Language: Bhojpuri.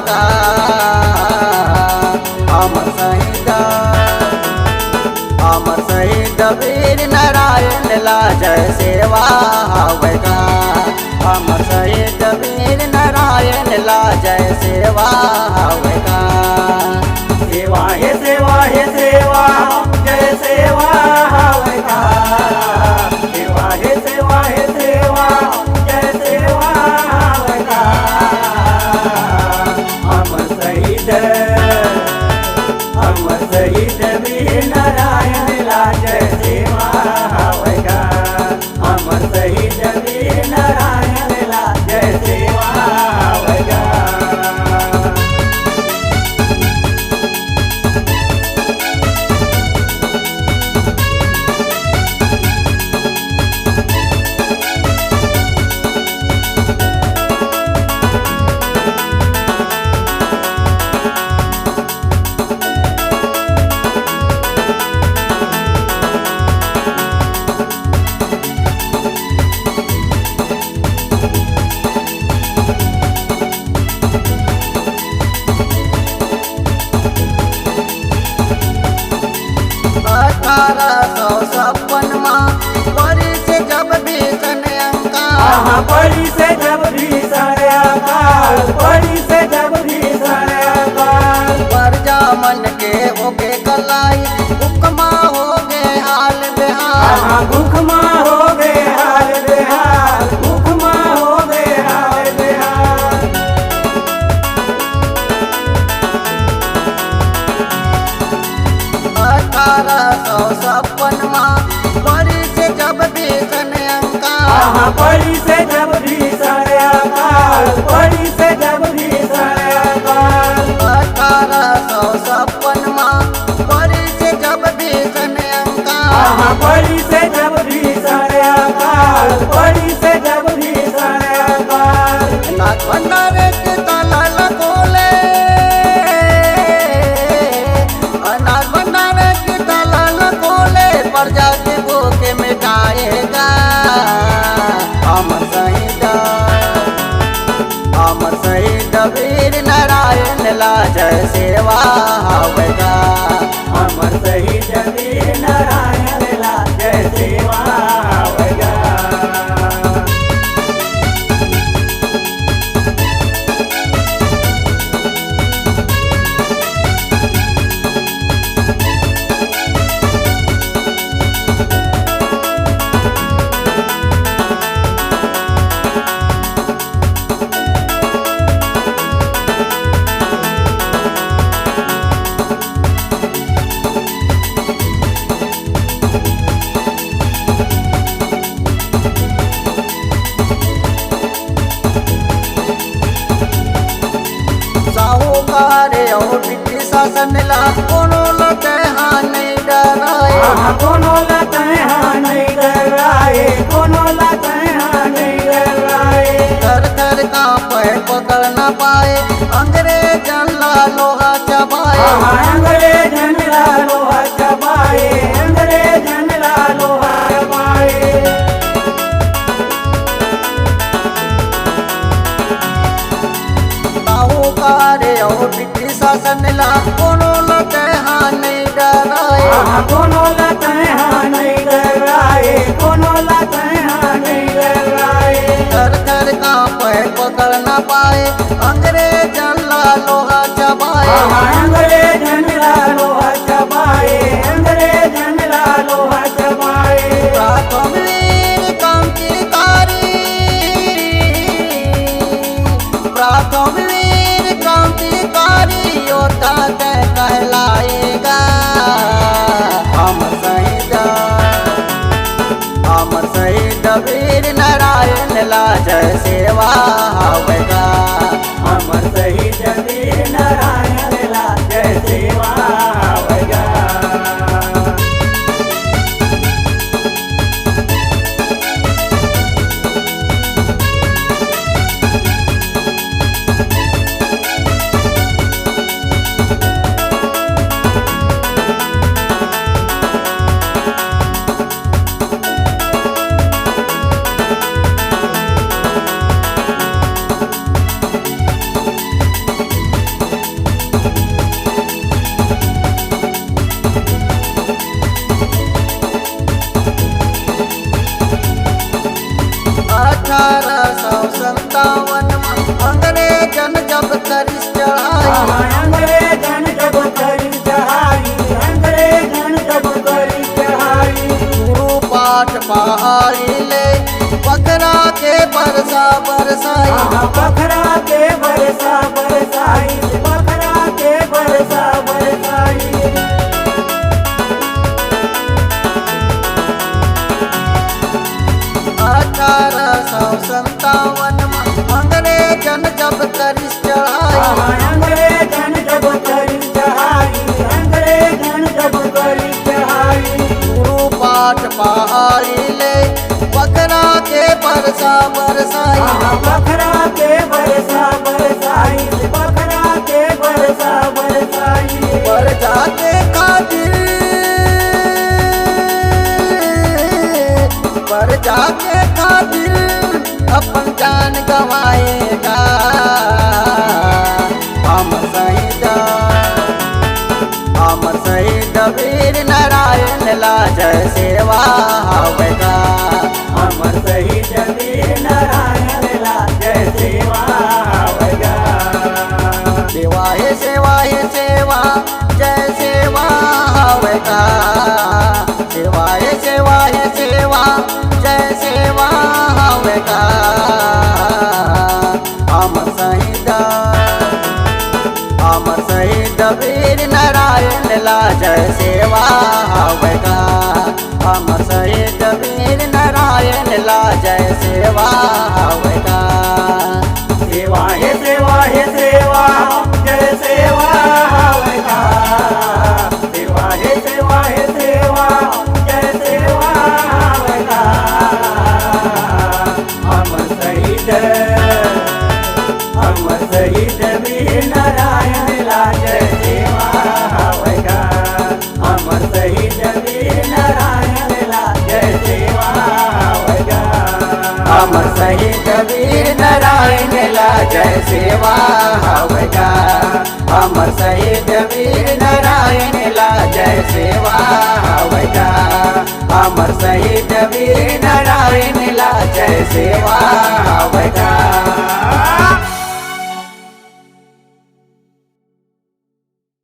हवेगा। अमर शहीद वीर नारायण ला जय सेवा हवेगा। अमर शहीद वीर नारायण ला जय सेवा हवेगा। सेवा हे सेवा हे सेवा जय सेवा हवेगा। सेवा हे सेवा हे सेवा जय सेवा हवेगा। अमर शहीद वीर नारायण ला जय सेवा हवेगा। अमर शहीद वीर नारायण ला जय सेवा हवेगा। परी से जब भीषण अंकाल, परी से जब भीषण अकाल, परी से जब भीषण अकाल। प्रजा मन के होगे कलाई, हुक्मा होगे हाल बेहाल। हुक्मा हो गए हाल बेहाल, हुक्मा हो गए हाल बेहाल। 1856 परी से जब भीषण अंकाल, परी से जब भीषण अकाल, परी से जब भीषण अकाल। 1856 परी से जब भीषण अंकाल, परी से जब भीषण अकाल, परी से जब भीषण अकाल। नाथ भंडारे के ताला खोले, नाथ भंडारे के ताला खोले, प्रजा के भूखे मिटाएगा। अमर शहीद वीर नारायण ला जय सेवा हवेगा। अमर शहीद वीर नारायण ला जय सेवा हवेगा। साहूकार और ब्रिटिश शासन ला कोनो लगे हाँ नहीं डराए। कोनो लते हाँ नहीं डराए, कोनो लते हाँ नहीं डराए। घर घर कांपे पकड़ न पाए, अंग्रेजन ला लोहा चबाए। अंग्रेजन ला लोहा चबाए, अंग्रेजन ला लोहा चबाए। साहूकार और ब्रिटिश शासन ला कोनो लगे हाँ नहीं डराए। कोनो लते हाँ नहीं डराए, कोनो लते हाँ नहीं डराए। घर घर कांपे पकड़ न पाए, अंग्रेजन ला लोहा चबाए। अंग्रेजन ला लोहा चबाए, अंग्रेजन ला लोहा चबाए। प्रथम वीर क्रांतिकारी, प्रथम वीर क्रांतिकारी योद्धा कहलाएगा। अमर शहीद वीर नारायण ला जय सेवा हवेगा। अमर शहीद वीर नारायण ला जय सेवा हवेगा। 1857 में अंग्रेजन जब करिस चढ़ाई, अंग्रेजन जब करी चढ़ाई, अंग्रेजन जब करी चढ़ाई। गुरु पाठ पढ़ाइले बकरा के बरसा बरसाई, बकरा के बरसा बरसाई, बकरा के बरसा बरसाई। 1857 में अंग्रेजन जब करिस चढ़ाई, अंग्रेजन जब करी चढ़ाई, अंग्रेजन जब करी चढ़ाई। गुरु पाठ पढ़ाइले बकरा के बरसा बरसाई, बकरा के बरसा बरसाई, बकरा के बरसा बरसाई। पर जाके खातिर, पर जाके खातिर अपन जान गवाएगा अमर शहीद, अमर शहीद वीर नारायण लाज सेवा होगा, अमर शहीद वीर नारायण लाज सेवा होगा। सेवा है सेवा है सेवा जय सेवा होगा, सेवा है सेवा है सेवा जय सेवा होगा। अमर शहीद, अमर शहीद वीर नारायण लाज सेवा होगा, अमर शहीद वीर नारायण लाज सेवा होगा। सेवा है सेवा है सेवा जय सेवा होगा, सेवा है सेवा है सेवा जय सेवा होगा। अमर शहीद, अमर शहीद वीर नारायण लाज सेवा होगा, अमर शहीद वीर नारायण लाज सेवा होगा। अमर शहीद वीर नारायण लाज सेवा होगा, अमर शहीद वीर नारायण लाज सेवा होगा, अमर शहीद वीर नारायण लाज सेवा होगा।